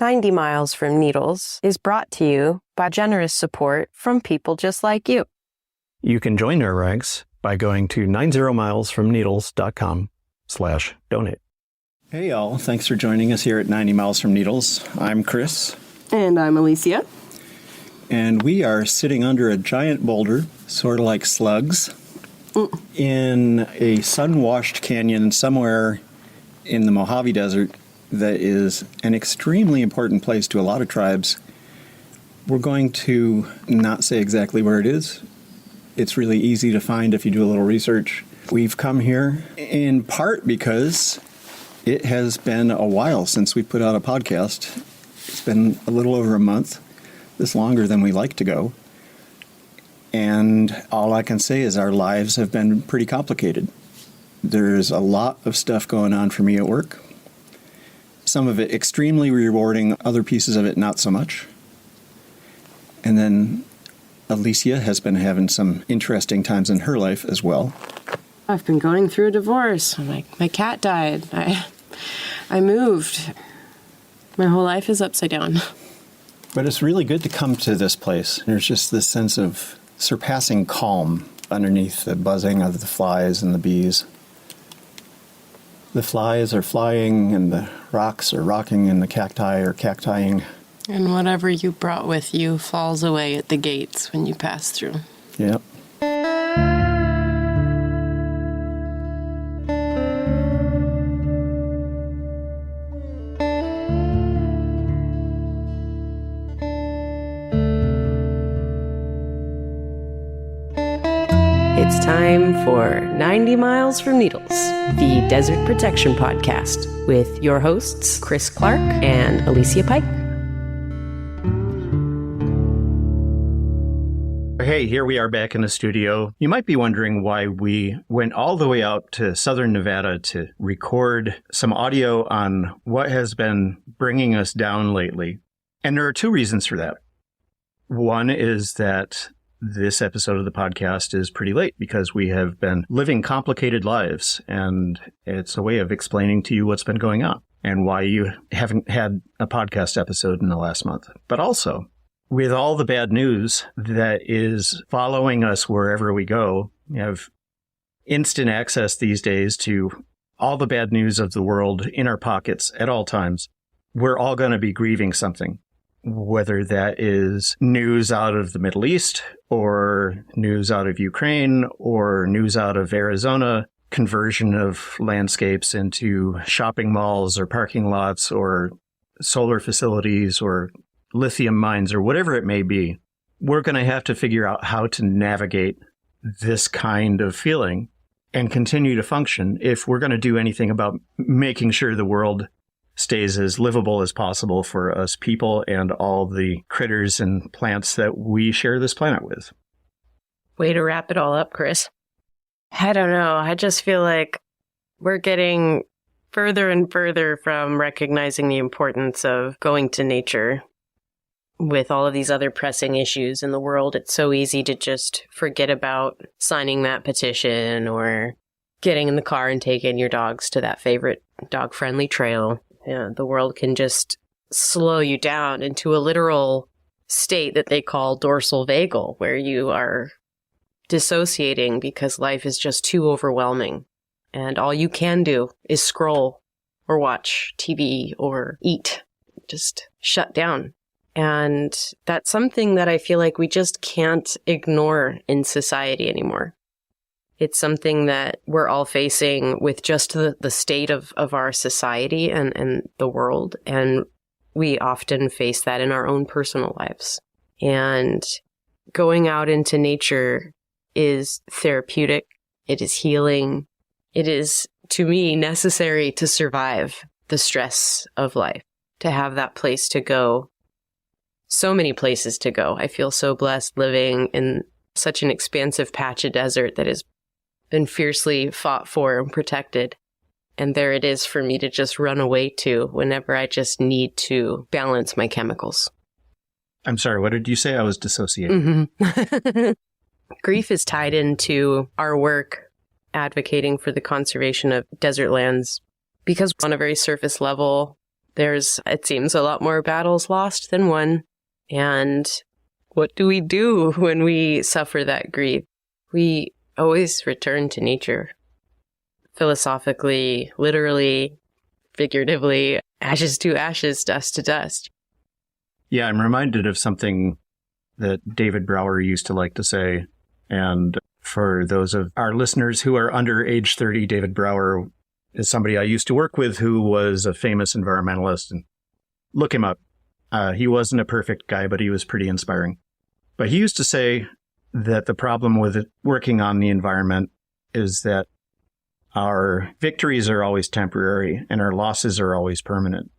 90 Miles from Needles is brought to you by generous support from people just like you. You can join our ranks by going to 90milesfromneedles.com/donate. Hey y'all, thanks for joining us here at 90 Miles from Needles. I'm Chris. And I'm Alicia. And we are sitting under a giant boulder, sort of like slugs, in a sun-washed canyon somewhere in the Mojave Desert that is an extremely important place to a lot of tribes. We're going to not say exactly where it is. It's really easy to find if you do a little research. We've come here in part because it has been a while since we put out a podcast. It's been a little over a month. This longer than we like to go. And all I can say is our lives have been pretty complicated. There's a lot of stuff going on for me at work. Some of it extremely rewarding, other pieces of it not so much. And then Alicia has been having some interesting times in her life as well. I've been going through a divorce. My cat died. I moved. My whole life is upside down. But it's really good to come to this place. There's just this sense of surpassing calm underneath the buzzing of the flies and the bees. The flies are flying and the rocks are rocking and the cacti are cactiing. And whatever you brought with you falls away at the gates when you pass through. Yep. It's time for 90 Miles from Needles, the Desert Protection Podcast, with your hosts, Chris Clark and Alicia Pike. Hey, here we are back in the studio. You might be wondering why we went all the way out to southern Nevada to record some audio on what has been bringing us down lately. And there are two reasons for that. One is that this episode of the podcast is pretty late because we have been living complicated lives, and it's a way of explaining to you what's been going on and why you haven't had a podcast episode in the last month. But also, with all the bad news that is following us wherever we go, we have instant access these days to all the bad news of the world in our pockets at all times. We're all going to be grieving something. Whether that is news out of the Middle East or news out of Ukraine or news out of Arizona, conversion of landscapes into shopping malls or parking lots or solar facilities or lithium mines or whatever it may be, we're going to have to figure out how to navigate this kind of feeling and continue to function if we're going to do anything about making sure the world stays as livable as possible for us people and all the critters and plants that we share this planet with. Way to wrap it all up, Chris. I don't know. I just feel like we're getting further and further from recognizing the importance of going to nature. With all of these other pressing issues in the world, it's so easy to just forget about signing that petition or getting in the car and taking your dogs to that favorite dog-friendly trail. Yeah, the world can just slow you down into a literal state that they call dorsal vagal, where you are dissociating because life is just too overwhelming. And all you can do is scroll or watch TV or eat. Just shut down. And that's something that I feel like we just can't ignore in society anymore. It's something that we're all facing with just the state of our society and the world. And we often face that in our own personal lives. And going out into nature is therapeutic. It is healing. It is, to me, necessary to survive the stress of life, to have that place to go. So many places to go. I feel so blessed living in such an expansive patch of desert that has been fiercely fought for and protected. And there it is for me to just run away to whenever I just need to balance my chemicals. I'm sorry, what did you say? I was dissociating. Mm-hmm. Grief is tied into our work advocating for the conservation of desert lands because on a very surface level, There's, it seems, a lot more battles lost than won. And what do we do when we suffer that grief? We always return to nature. Philosophically, literally, figuratively, ashes to ashes, dust to dust. Yeah, I'm reminded of something that David Brower used to like to say. And for those of our listeners who are under age 30, David Brower is somebody I used to work with who was a famous environmentalist. And look him up. He wasn't a perfect guy, but he was pretty inspiring. But he used to say that the problem with working on the environment is that our victories are always temporary and our losses are always permanent.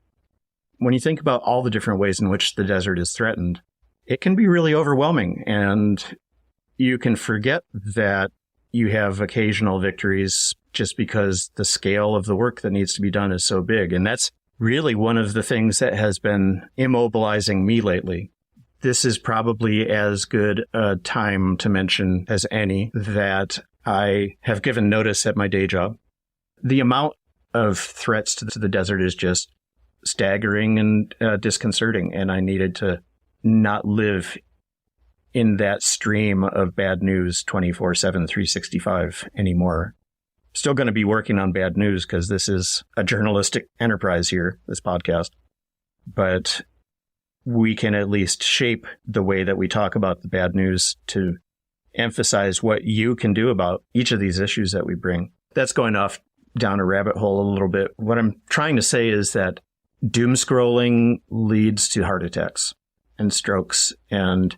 When you think about all the different ways in which the desert is threatened, it can be really overwhelming, and you can forget that you have occasional victories just because the scale of the work that needs to be done is so big. And that's really one of the things that has been immobilizing me lately. This is probably as good a time to mention as any that I have given notice at my day job. The amount of threats to the desert is just staggering and disconcerting, and I needed to not live in that stream of bad news 24/7, 365 anymore. Still going to be working on bad news because this is a journalistic enterprise here, this podcast. But we can at least shape the way that we talk about the bad news to emphasize what you can do about each of these issues that we bring. That's going off down a rabbit hole a little bit. What I'm trying to say is that doom scrolling leads to heart attacks and strokes and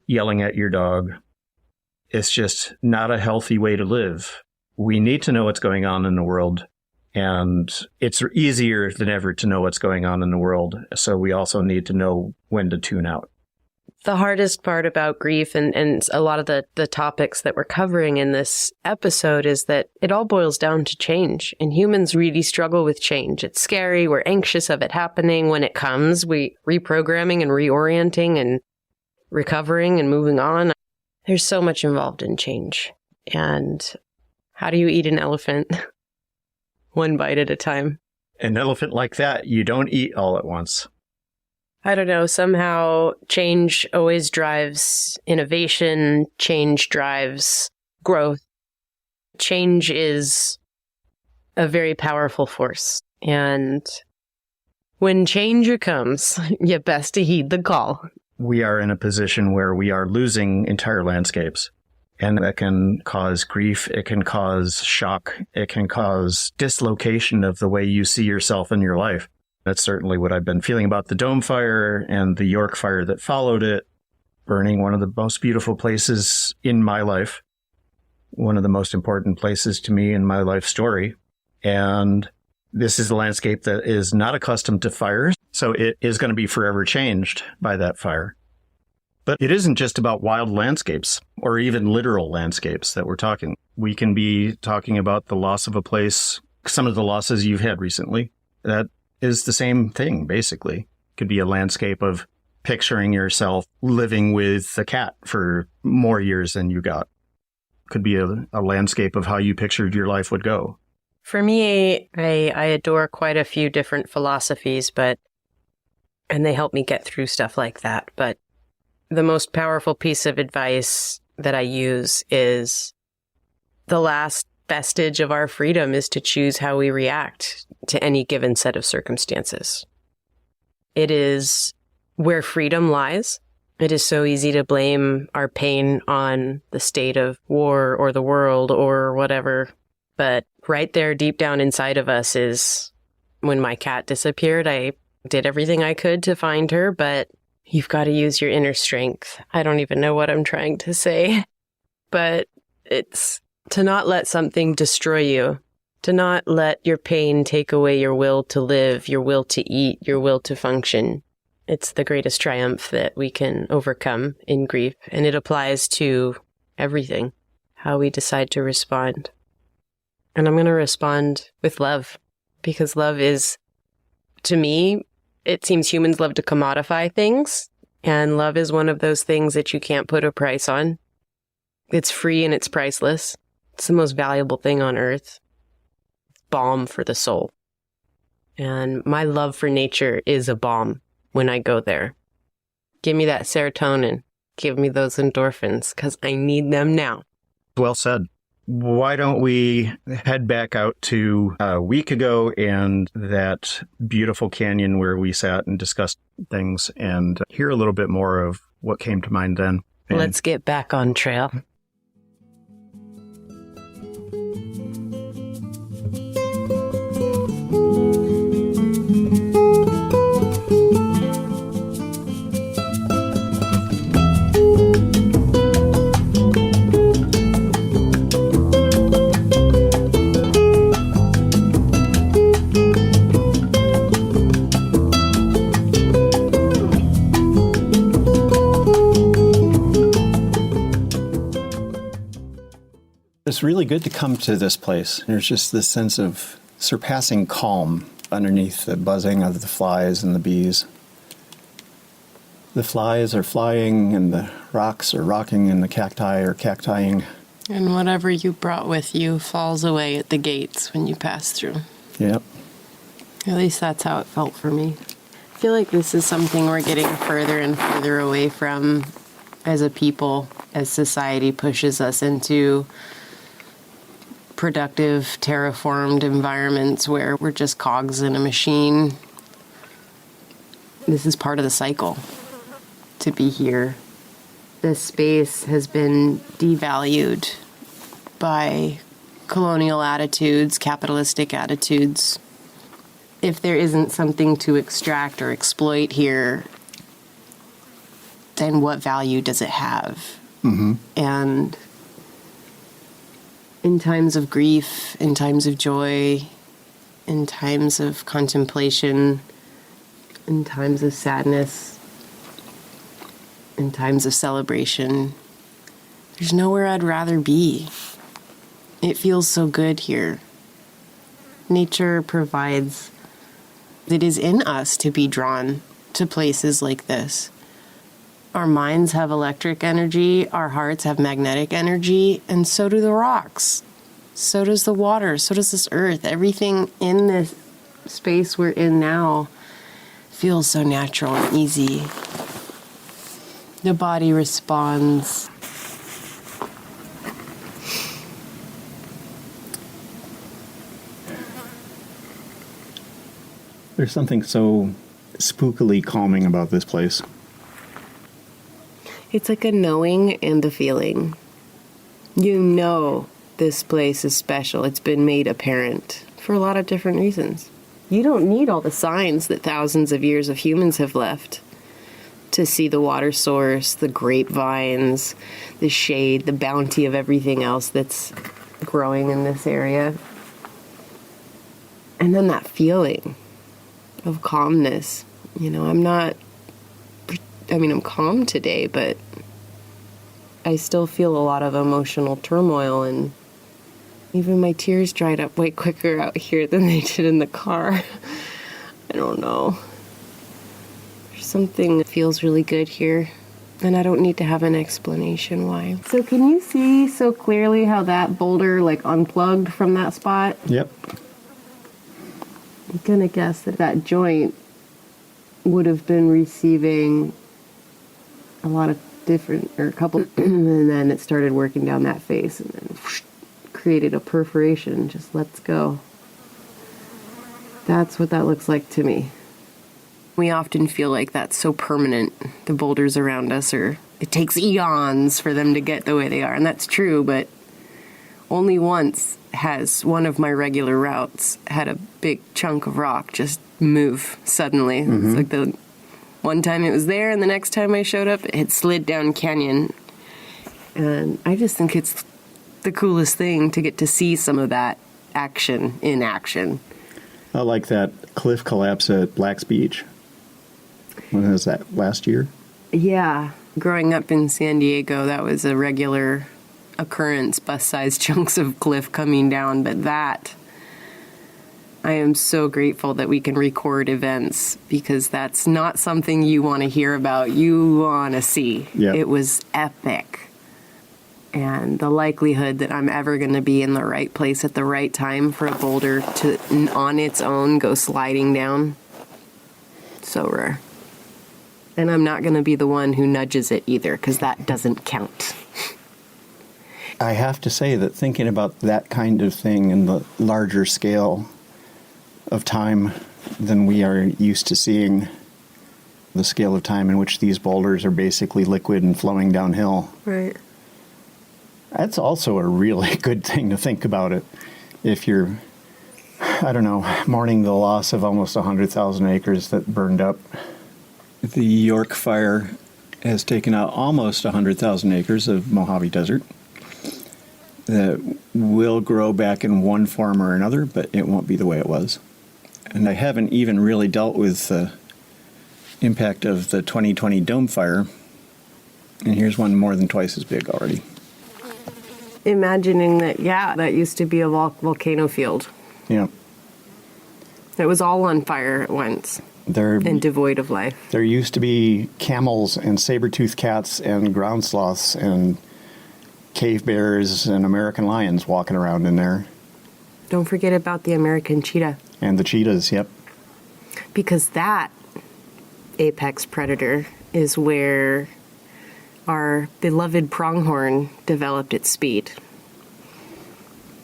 yelling at your dog. It's just not a healthy way to live. We need to know what's going on in the world, and it's easier than ever to know what's going on in the world. So we also need to know when to tune out. The hardest part about grief and a lot of the topics that we're covering in this episode is that it all boils down to change. And humans really struggle with change. It's scary. We're anxious of it happening. When it comes, we reprogramming and reorienting and recovering and moving on. There's so much involved in change. And how do you eat an elephant? One bite at a time. An elephant like that, you don't eat all at once. I don't know. Somehow change always drives innovation. Change drives growth. Change is a very powerful force. And when change comes, you best to heed the call. We are in a position where we are losing entire landscapes. And that can cause grief. It can cause shock. It can cause dislocation of the way you see yourself in your life. That's certainly what I've been feeling about the Dome Fire and the York Fire that followed it, burning one of the most beautiful places in my life, one of the most important places to me in my life story. And this is a landscape that is not accustomed to fires, so it is going to be forever changed by that fire. But it isn't just about wild landscapes or even literal landscapes that we're talking. We can be talking about the loss of a place, some of the losses you've had recently. That is the same thing, basically. It could be a landscape of picturing yourself living with a cat for more years than you got. Could be a landscape of how you pictured your life would go. For me, I adore quite a few different philosophies, and they help me get through stuff like that. But the most powerful piece of advice that I use is the last vestige of our freedom is to choose how we react to any given set of circumstances. It is where freedom lies. It is so easy to blame our pain on the state of war or the world or whatever. But right there, deep down inside of us is when my cat disappeared, I did everything I could to find her, but you've got to use your inner strength. I don't even know what I'm trying to say, but it's to not let something destroy you, to not let your pain take away your will to live, your will to eat, your will to function. It's the greatest triumph that we can overcome in grief, and it applies to everything, how we decide to respond. And I'm going to respond with love, because love is, to me, it seems humans love to commodify things, and love is one of those things that you can't put a price on. It's free and it's priceless. It's the most valuable thing on earth. Balm for the soul. And my love for nature is a balm when I go there. Give me that serotonin. Give me those endorphins, because I need them now. Well said. Why don't we head back out to a week ago and that beautiful canyon where we sat and discussed things and hear a little bit more of what came to mind then. And Let's get back on trail. It's really good to come to this place. There's just this sense of surpassing calm underneath the buzzing of the flies and the bees. The flies are flying and the rocks are rocking and the cacti are cactiing. And whatever you brought with you falls away at the gates when you pass through. Yep. At least that's how it felt for me. I feel like this is something we're getting further and further away from as a people, as society pushes us into productive, terraformed environments where we're just cogs in a machine. This is part of the cycle to be here. This space has been devalued by colonial attitudes, capitalistic attitudes. If there isn't something to extract or exploit here, then what value does it have? Mm-hmm. And in times of grief, in times of joy, in times of contemplation, in times of sadness, in times of celebration, there's nowhere I'd rather be. It feels so good here. Nature provides. It is in us to be drawn to places like this. Our minds have electric energy, our hearts have magnetic energy, and so do the rocks. So does the water, so does this earth. Everything in this space we're in now feels so natural and easy. The body responds. There's something so spookily calming about this place. It's like a knowing and a feeling. You know this place is special. It's been made apparent for a lot of different reasons. You don't need all the signs that thousands of years of humans have left to see the water source, the grapevines, the shade, the bounty of everything else that's growing in this area. And then that feeling of calmness. You know, I'm calm today, but I still feel a lot of emotional turmoil, and even my tears dried up way quicker out here than they did in the car. I don't know. There's something that feels really good here, and I don't need to have an explanation why. So can you see so clearly how that boulder unplugged from that spot? Yep. I'm gonna guess that joint would have been receiving a lot of different, or a couple, and then it started working down that face and then created a perforation. Just let's go. That's what that looks like to me. We often feel like that's so permanent. The boulders around us it takes eons for them to get the way they are, and that's true, but only once has one of my regular routes had a big chunk of rock just move suddenly. Mm-hmm. It's like the one time it was there, and the next time I showed up, it had slid down canyon. And I just think it's the coolest thing to get to see some of that action in action. I like that cliff collapse at Black's Beach. When was that, last year? Yeah. Growing up in San Diego, that was a regular occurrence, bus-sized chunks of cliff coming down. But that, I am so grateful that we can record events, because that's not something you want to hear about. You want to see. Yep. It was epic. And the likelihood that I'm ever going to be in the right place at the right time for a boulder to, on its own, go sliding down, so rare. And I'm not going to be the one who nudges it either, because that doesn't count. I have to say that thinking about that kind of thing in the larger scale of time than we are used to seeing, the scale of time in which these boulders are basically liquid and flowing downhill. Right. That's also a really good thing to think about it. If you're, I don't know, mourning the loss of almost 100,000 acres that burned up. The York fire has taken out almost 100,000 acres of Mojave Desert that will grow back in one form or another, but it won't be the way it was. And I haven't even really dealt with the impact of the 2020 Dome fire, and here's one more than twice as big already. Imagining that, that used to be a volcano field. Yeah. It was all on fire at once and devoid of life. There used to be camels and saber-toothed cats and ground sloths and cave bears and American lions walking around in there. Don't forget about the American cheetah. And the cheetahs, yep. Because that apex predator is where our beloved pronghorn developed its speed.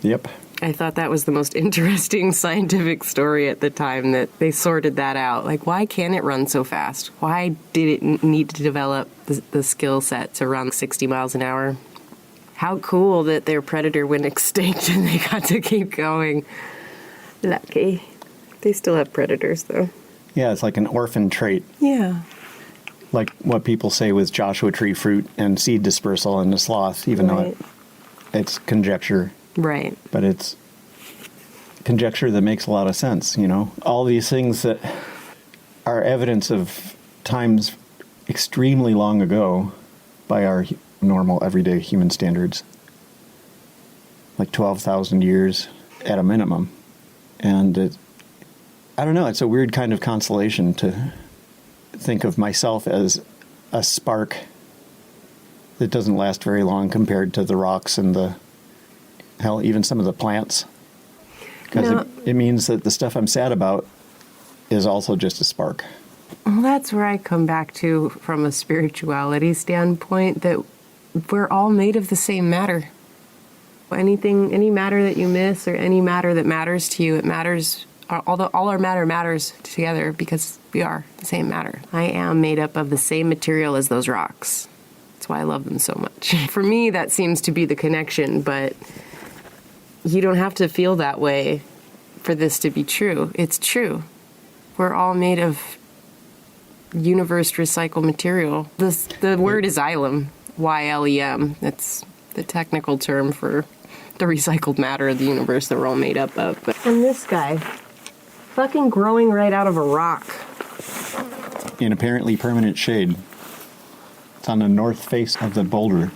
Yep. I thought that was the most interesting scientific story at the time, that they sorted that out. Like, why can't it run so fast? Why did it need to develop the skill set to run 60 miles an hour? How cool that their predator went extinct and they got to keep going. Lucky. They still have predators, though. Yeah, it's like an orphan trait. Yeah. Like what people say with Joshua tree fruit and seed dispersal in the sloth, even though it's conjecture. Right. But it's conjecture that makes a lot of sense, you know? All these things that are evidence of times extremely long ago by our normal, everyday human standards. Like 12,000 years at a minimum. And I don't know, it's a weird kind of consolation to think of myself as a spark that doesn't last very long compared to the rocks and even some of the plants. Because it means that the stuff I'm sad about is also just a spark. Well, that's where I come back to from a spirituality standpoint, that we're all made of the same matter. Any matter that you miss or any matter that matters to you, it matters. All our matter matters together because we are the same matter. I am made up of the same material as those rocks. That's why I love them so much. For me, that seems to be the connection, but you don't have to feel that way for this to be true. It's true. We're all made of universe recycled material. The word is xylem, Y-L-E-M. It's the technical term for the recycled matter of the universe that we're all made up of. And this guy, fucking growing right out of a rock. In apparently permanent shade. It's on the north face of the boulder.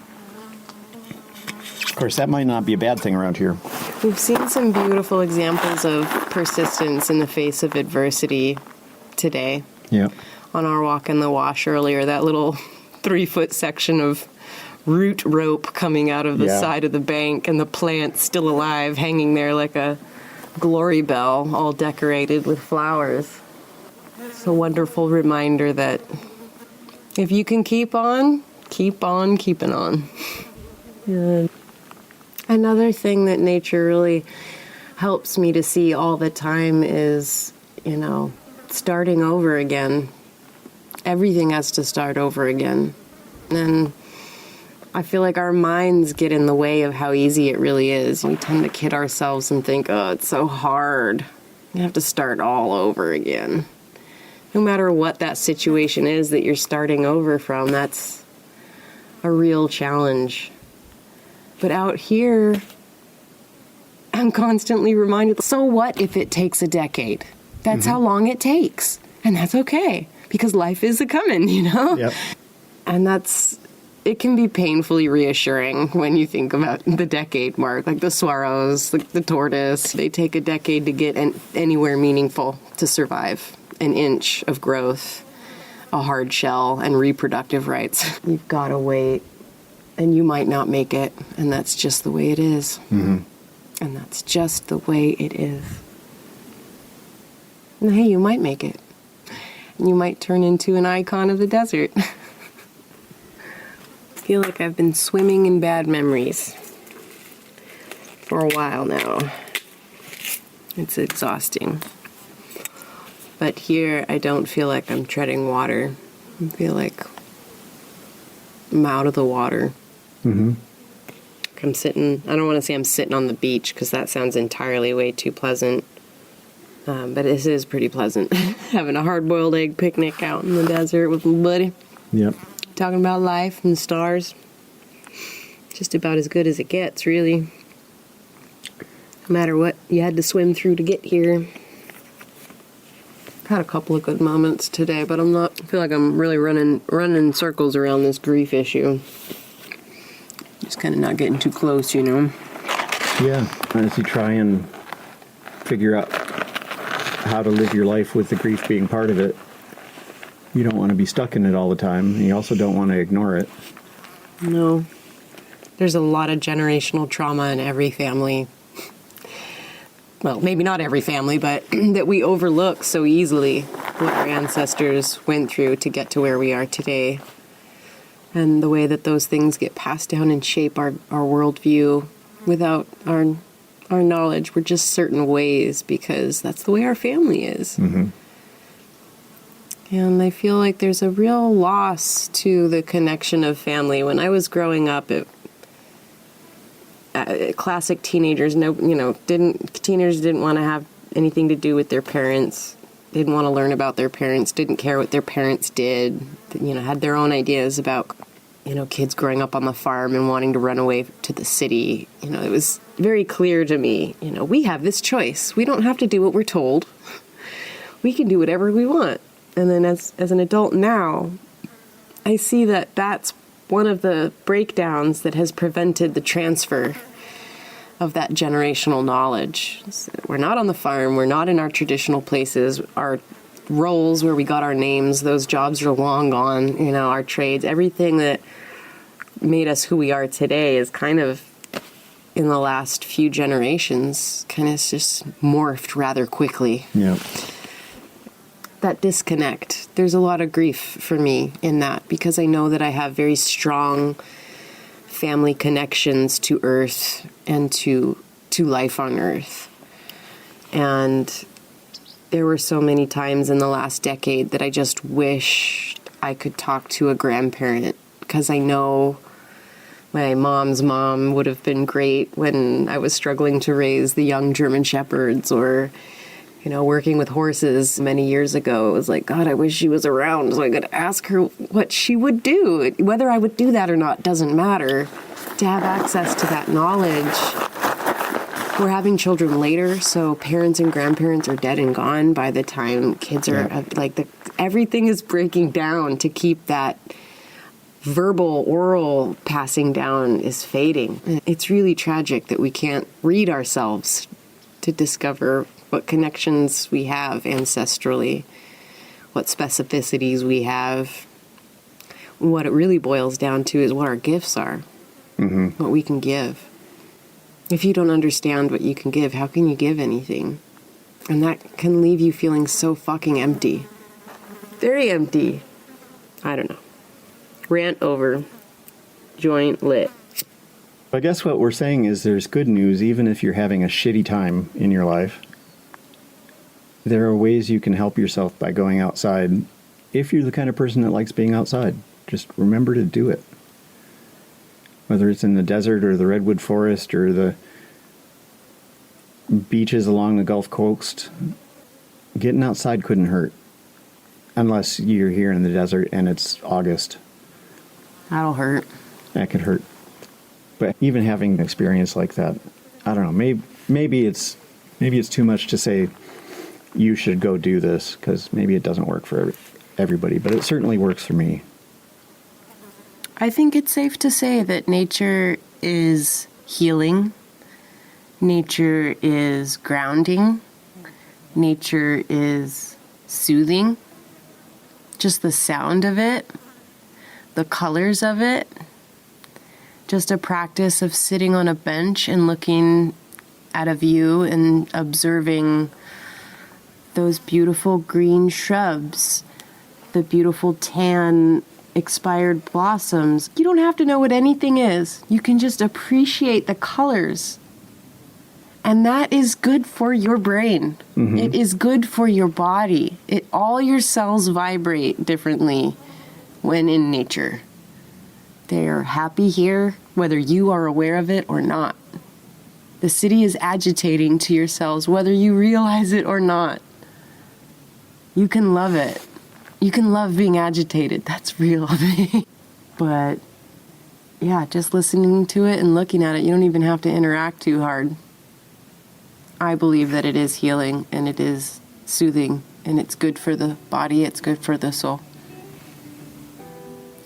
Of course, that might not be a bad thing around here. We've seen some beautiful examples of persistence in the face of adversity today. Yeah. On our walk in the wash earlier, that little 3-foot section of root rope coming out of the side of the bank and the plant still alive, hanging there like a glory bell, all decorated with flowers. It's a wonderful reminder that if you can keep on keeping on. Yeah. Another thing that nature really helps me to see all the time is, starting over again. Everything has to start over again. And I feel like our minds get in the way of how easy it really is. We tend to kid ourselves and think, oh, it's so hard. You have to start all over again. No matter what that situation is that you're starting over from, that's a real challenge. But out here, I'm constantly reminded, so what if it takes a decade? That's how long it takes. And that's okay, because life is a-coming, Yep. And it can be painfully reassuring when you think about the decade mark, like the swallows, the tortoise. They take a decade to get anywhere meaningful to survive. An inch of growth, a hard shell, and reproductive rights. You've got to wait And you might not make it, and that's just the way it is. Mm-hmm. And that's just the way it is. And hey, you might make it. And you might turn into an icon of the desert. I feel like I've been swimming in bad memories for a while now. It's exhausting. But here, I don't feel like I'm treading water. I feel like I'm out of the water. Mm-hmm. I'm sitting, I don't want to say I'm sitting on the beach because that sounds entirely way too pleasant. But this is pretty pleasant. Having a hard-boiled egg picnic out in the desert with my buddy. Yep. Talking about life and stars. Just about as good as it gets, really. No matter what you had to swim through to get here. Had a couple of good moments today, but I feel like I'm really running circles around this grief issue. Just kind of not getting too close, you know? Yeah. As you try and figure out how to live your life with the grief being part of it, you don't want to be stuck in it all the time. And you also don't want to ignore it. No. There's a lot of generational trauma in every family. Well, maybe not every family, but that we overlook so easily what our ancestors went through to get to where we are today. And the way that those things get passed down and shape our worldview without our knowledge. We're just certain ways because that's the way our family is. Mm-hmm. And I feel like there's a real loss to the connection of family. When I was growing up, classic teenagers, teenagers didn't want to have anything to do with their parents, didn't want to learn about their parents, didn't care what their parents did, had their own ideas about, kids growing up on the farm and wanting to run away to the city. It was very clear to me, we have this choice. We don't have to do what we're told. We can do whatever we want. And then as an adult now, I see that that's one of the breakdowns that has prevented the transfer of that generational knowledge. We're not on the farm. We're not in our traditional places. Our roles where we got our names, those jobs are long gone. Our trades, everything that made us who we are today is kind of, in the last few generations, kind of just morphed rather quickly. Yeah. That disconnect. There's a lot of grief for me in that because I know that I have very strong family connections to Earth and to life on Earth. And there were so many times in the last decade that I just wished I could talk to a grandparent because I know my mom's mom would have been great when I was struggling to raise the young German Shepherds or working with horses many years ago. It was like, God, I wish she was around so I could ask her what she would do. Whether I would do that or not doesn't matter. To have access to that knowledge. We're having children later, so parents and grandparents are dead and gone by the time kids are, everything is breaking down to keep that verbal, oral passing down is fading. It's really tragic that we can't read ourselves to discover what connections we have ancestrally, what specificities we have. What it really boils down to is what our gifts are, what we can give. If you don't understand what you can give, how can you give anything? And that can leave you feeling so fucking empty. Very empty. I don't know. Rant over. Joint lit. I guess what we're saying is there's good news even if you're having a shitty time in your life. There are ways you can help yourself by going outside if you're the kind of person that likes being outside. Just remember to do it. Whether it's in the desert or the redwood forest or the beaches along the Gulf Coast, getting outside couldn't hurt. Unless you're here in the desert and it's August. That'll hurt. That could hurt. But even having an experience like that, I don't know, maybe it's too much to say you should go do this, because maybe it doesn't work for everybody, but it certainly works for me. I think it's safe to say that nature is healing. Nature is grounding. Nature is soothing. Just the sound of it, the colors of it, just a practice of sitting on a bench and looking at a view and observing those beautiful green shrubs, the beautiful tan expired blossoms. You don't have to know what anything is. You can just appreciate the colors. And that is good for your brain. Mm-hmm. It is good for your body. All your cells vibrate differently when in nature. They are happy here, whether you are aware of it or not. The city is agitating to your cells, whether you realize it or not. You can love it. You can love being agitated. That's real. But yeah, just listening to it and looking at it, you don't even have to interact too hard. I believe that it is healing and it is soothing and it's good for the body, it's good for the soul.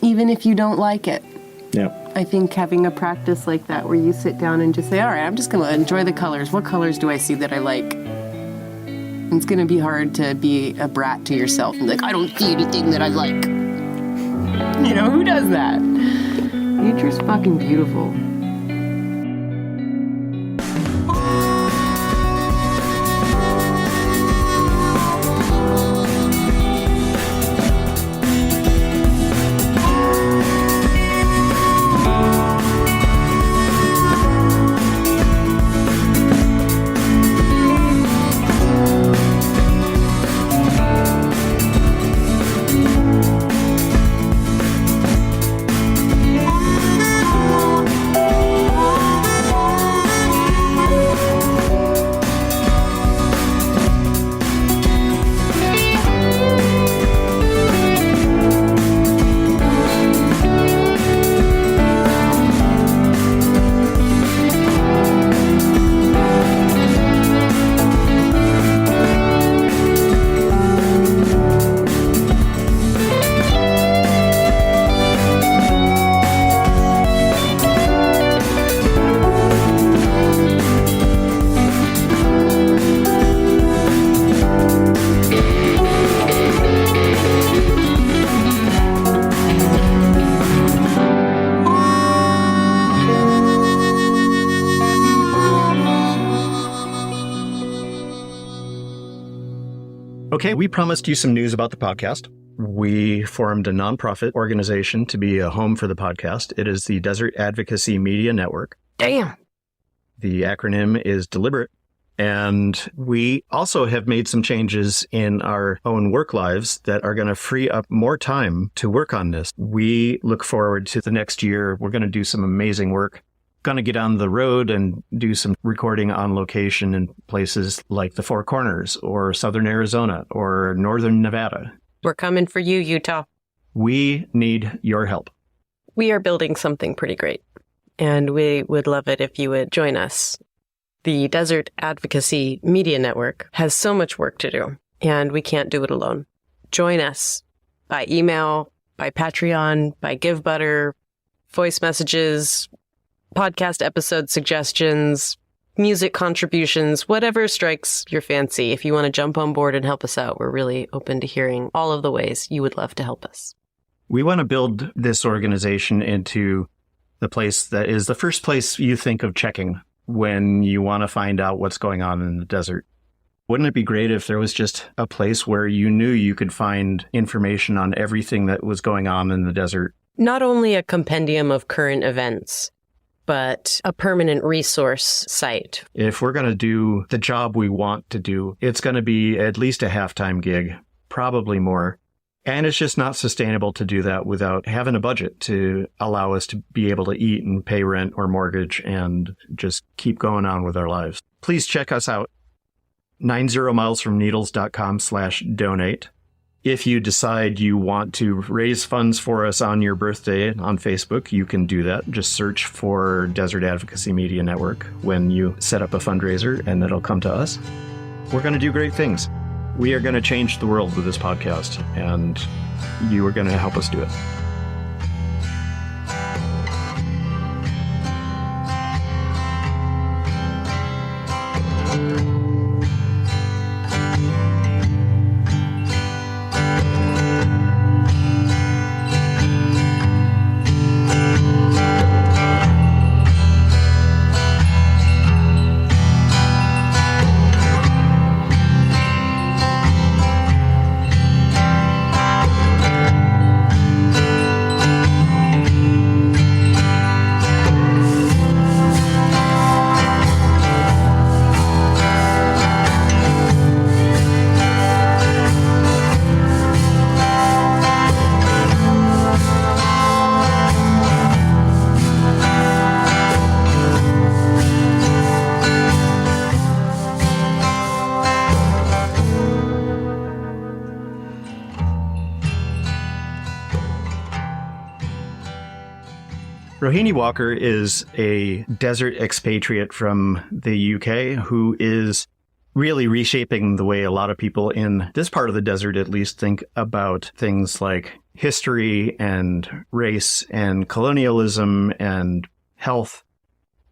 Even if you don't like it. Yeah. I think having a practice like that where you sit down and just say, all right, I'm just going to enjoy the colors. What colors do I see that I like? And it's going to be hard to be a brat to yourself and be like, I don't see anything that I like. You know, who does that? Nature's fucking beautiful. Okay, we promised you some news about the podcast. We formed a nonprofit organization to be a home for the podcast. It is the Desert Advocacy Media Network. Damn. The acronym is deliberate. And we also have made some changes in our own work lives that are going to free up more time to work on this. We look forward to the next year. We're going to do some amazing work. Going to get on the road and do some recording on location in places like the Four Corners or Southern Arizona or Northern Nevada. We're coming for you, Utah. We need your help. We are building something pretty great, and we would love it if you would join us. The Desert Advocacy Media Network has so much work to do, and we can't do it alone. Join us by email, by Patreon, by GiveButter, voice messages, podcast episode suggestions, music contributions, whatever strikes your fancy. If you want to jump on board and help us out, we're really open to hearing all of the ways you would love to help us. We want to build this organization into the place that is the first place you think of checking when you want to find out what's going on in the desert. Wouldn't it be great if there was just a place where you knew you could find information on everything that was going on in the desert? Not only a compendium of current events, but a permanent resource site. If we're going to do the job we want to do, it's going to be at least a half-time gig, probably more. And it's just not sustainable to do that without having a budget to allow us to be able to eat and pay rent or mortgage and just keep going on with our lives. Please check us out, 90milesfromneedles.com/donate. If you decide you want to raise funds for us on your birthday on Facebook, you can do that. Just search for Desert Advocacy Media Network when you set up a fundraiser, and it'll come to us. We're going to do great things. We are going to change the world with this podcast, and you are going to help us do it. Rohini Walker is a desert expatriate from the UK who is really reshaping the way a lot of people in this part of the desert at least think about things like history and race and colonialism and health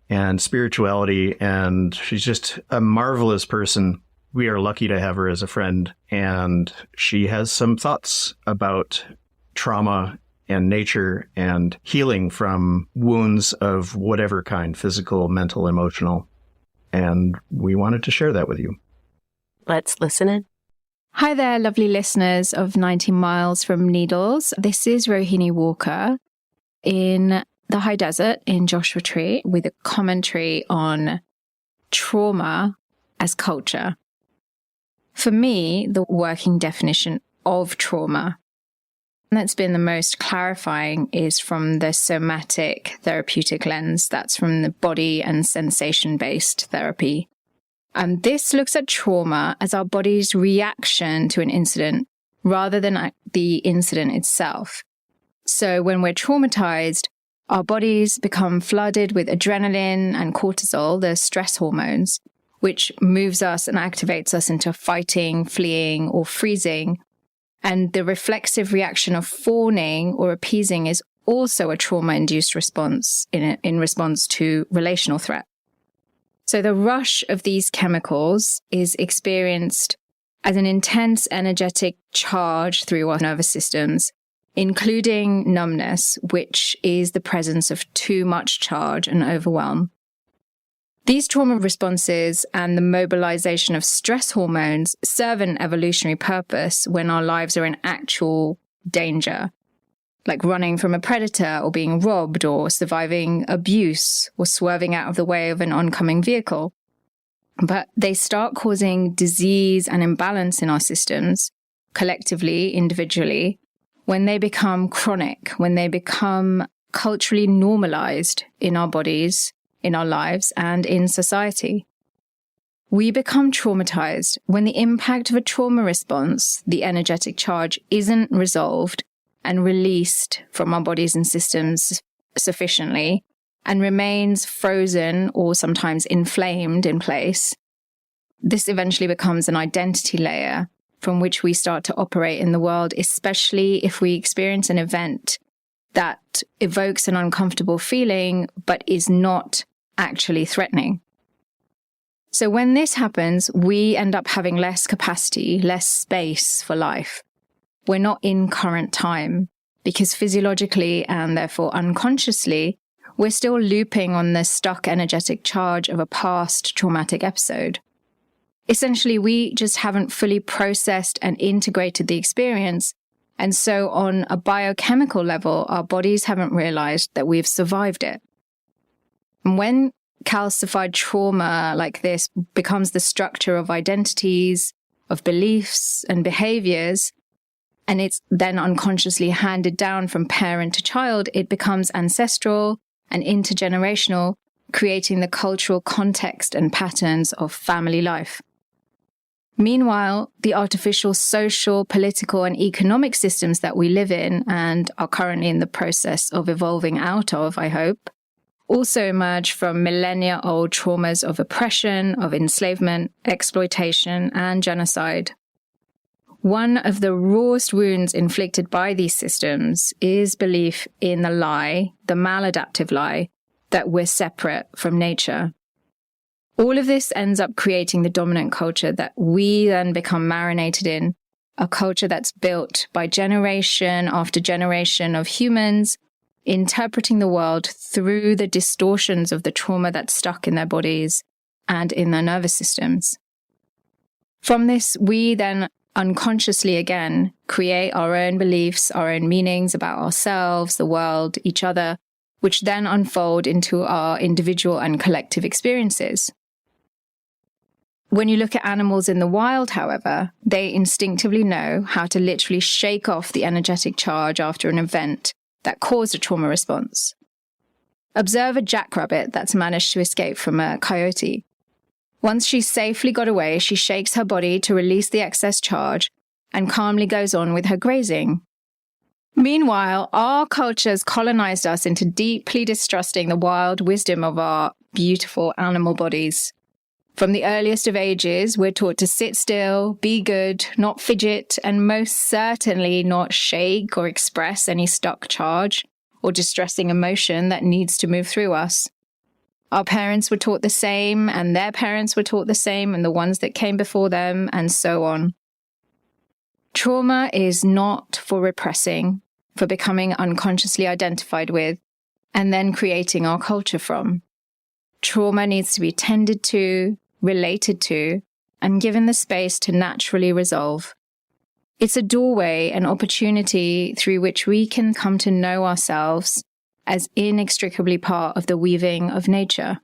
and spirituality. And she's just a marvelous person. We are lucky to have her as a friend. And she has some thoughts about trauma and nature and healing from wounds of whatever kind, physical, mental, emotional. And we wanted to share that with you. Let's listen in. Hi there, lovely listeners of 90 Miles from Needles. This is Rohini Walker in the high desert in Joshua Tree with a commentary on trauma as culture. For me, the working definition of trauma that's been the most clarifying is from the somatic therapeutic lens. That's from the body and sensation-based therapy. And this looks at trauma as our body's reaction to an incident rather than the incident itself. So when we're traumatized, our bodies become flooded with adrenaline and cortisol, the stress hormones, which moves us and activates us into fighting, fleeing, or freezing. And the reflexive reaction of fawning or appeasing is also a trauma-induced response in response to relational threat. So the rush of these chemicals is experienced as an intense energetic charge through our nervous systems, including numbness, which is the presence of too much charge and overwhelm. These trauma responses and the mobilization of stress hormones serve an evolutionary purpose when our lives are in actual danger, like running from a predator or being robbed or surviving abuse or swerving out of the way of an oncoming vehicle. But they start causing disease and imbalance in our systems, collectively, individually, when they become chronic, when they become culturally normalized in our bodies, in our lives, and in society. We become traumatized when the impact of a trauma response, the energetic charge, isn't resolved and released from our bodies and systems sufficiently and remains frozen or sometimes inflamed in place. This eventually becomes an identity layer from which we start to operate in the world, especially if we experience an event that evokes an uncomfortable feeling but is not actually threatening. So when this happens, we end up having less capacity, less space for life. We're not in current time because physiologically and therefore unconsciously, we're still looping on the stuck energetic charge of a past traumatic episode. Essentially, we just haven't fully processed and integrated the experience. And so on a biochemical level, our bodies haven't realized that we've survived it. And when calcified trauma like this becomes the structure of identities, of beliefs and behaviors, and it's then unconsciously handed down from parent to child, it becomes ancestral and intergenerational, creating the cultural context and patterns of family life. Meanwhile, the artificial social, political, and economic systems that we live in and are currently in the process of evolving out of, I hope, also emerge from millennia-old traumas of oppression, of enslavement, exploitation, and genocide. One of the rawest wounds inflicted by these systems is belief in the lie, the maladaptive lie, that we're separate from nature. All of this ends up creating the dominant culture that we then become marinated in, a culture that's built by generation after generation of humans interpreting the world through the distortions of the trauma that's stuck in their bodies and in their nervous systems. From this, we then unconsciously again create our own beliefs, our own meanings about ourselves, the world, each other, which then unfold into our individual and collective experiences. When you look at animals in the wild, however, they instinctively know how to literally shake off the energetic charge after an event that caused a trauma response. Observe a jackrabbit that's managed to escape from a coyote. Once she's safely got away, she shakes her body to release the excess charge and calmly goes on with her grazing. Meanwhile, our cultures colonized us into deeply distrusting the wild wisdom of our beautiful animal bodies. From the earliest of ages, we're taught to sit still, be good, not fidget, and most certainly not shake or express any stuck charge or distressing emotion that needs to move through us. Our parents were taught the same, and their parents were taught the same, and the ones that came before them, and so on. Trauma is not for repressing, for becoming unconsciously identified with, and then creating our culture from. Trauma needs to be tended to, related to, and given the space to naturally resolve. It's a doorway, an opportunity through which we can come to know ourselves as inextricably part of the weaving of nature.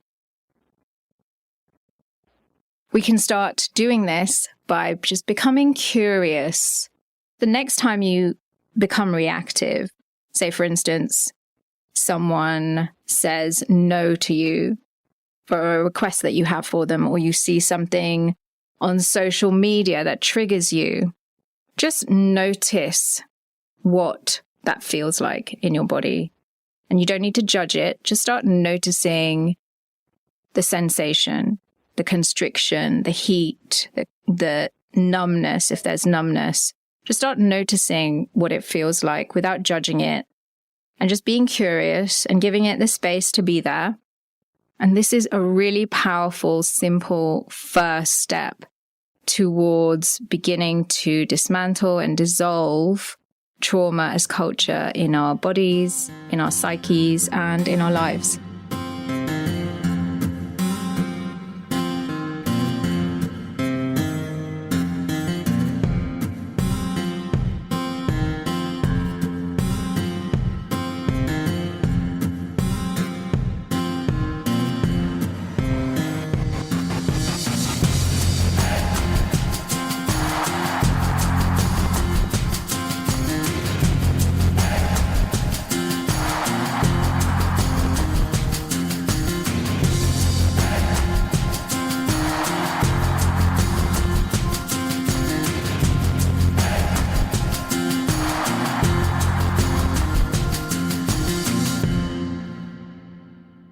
We can start doing this by just becoming curious. The next time you become reactive, say for instance, someone says no to you for a request that you have for them, or you see something on social media that triggers you, just notice what that feels like in your body. And you don't need to judge it. Just start noticing the sensation, the constriction, the heat, the numbness, if there's numbness. Just start noticing what it feels like without judging it, and just being curious and giving it the space to be there. And this is a really powerful, simple first step towards beginning to dismantle and dissolve trauma as culture in our bodies, in our psyches, and in our lives.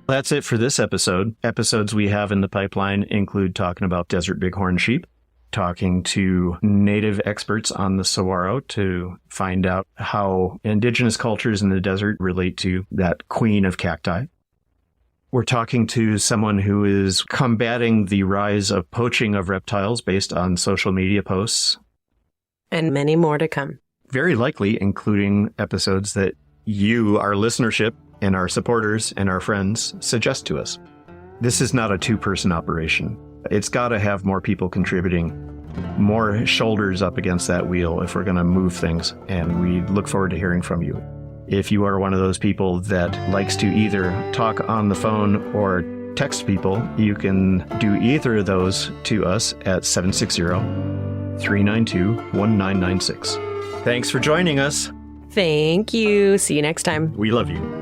That's it for this episode. Episodes we have in the pipeline include talking about desert bighorn sheep, talking to native experts on the saguaro to find out how indigenous cultures in the desert relate to that queen of cacti. We're talking to someone who is combating the rise of poaching of reptiles based on social media posts. And many more to come. Very likely including episodes that you, our listenership, and our supporters and our friends suggest to us. This is not a two-person operation. It's got to have more people contributing, more shoulders up against that wheel if we're going to move things, and we look forward to hearing from you. If you are one of those people that likes to either talk on the phone or text people, you can do either of those to us at 760-392-1996. Thanks for joining us. Thank you. See you next time. We love you.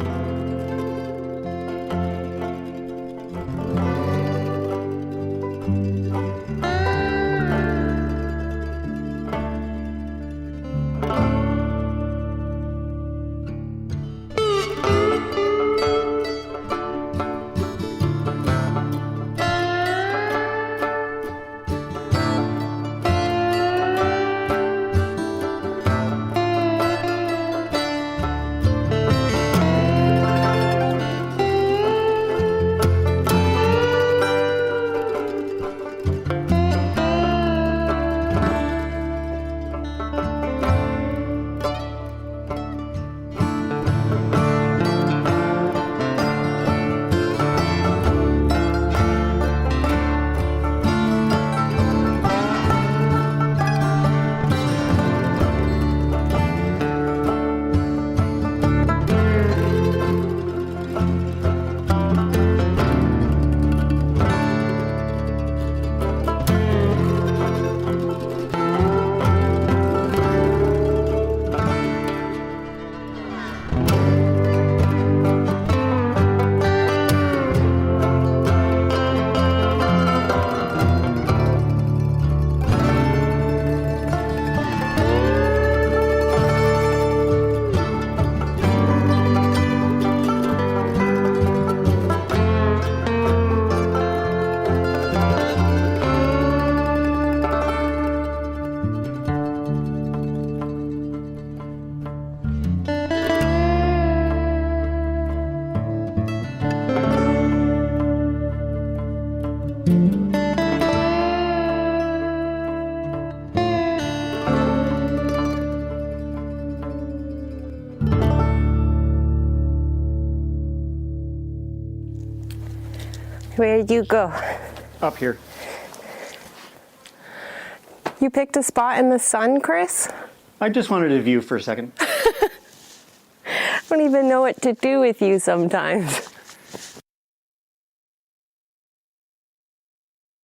Where'd you go? Up here. You picked a spot in the sun, Chris? I just wanted a view for a second. I don't even know what to do with you sometimes.